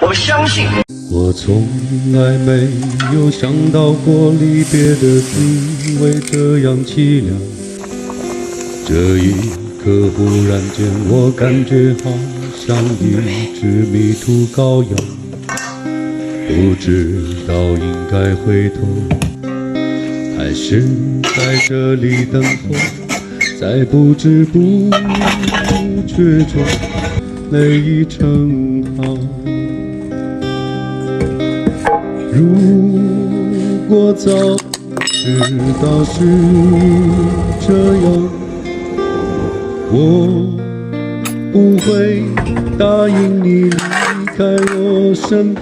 我相信。我从来没有想到过离别的滋味这样凄凉。这一刻忽然间，我感觉好像一只迷途羔羊，不知道应该回头，还是在这里等候，在不知不觉中泪已成行。如果早知道是这样，我不会答应你离开我身旁。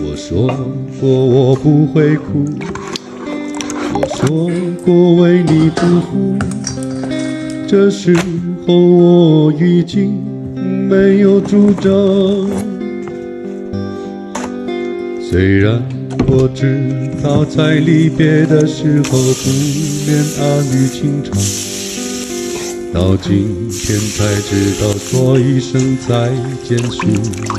我说过我不会哭，我说过为你不负，这时候我已经没有主张。虽然我知道在离别的时候不免儿女情长，到今天才知道说一声再见需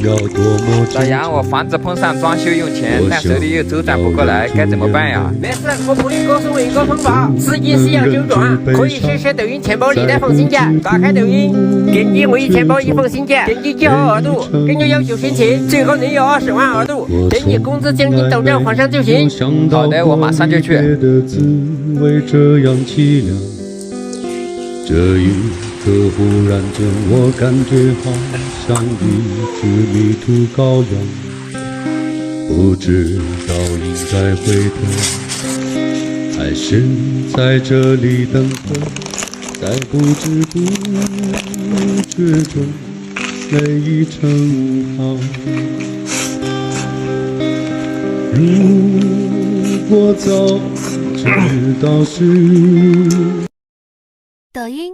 要多么老杨，我房子碰上装修用钱，但手里又周转不过来，该怎么办呀？没事，我帮你告诉我一个方法，资金是要周转，可以试试抖音钱包里的封信件。打开抖音，点击为钱包一封信件，点击记号额度，根据要求申请，最后能有20万额度，等你工资奖金到账还上就行。好的，我马上就去。这一刻忽然间，我感觉好像一只迷途羔羊，不知道应该回头，还是在这里等候，在不知不觉中泪已成行。如果早知道是抖音。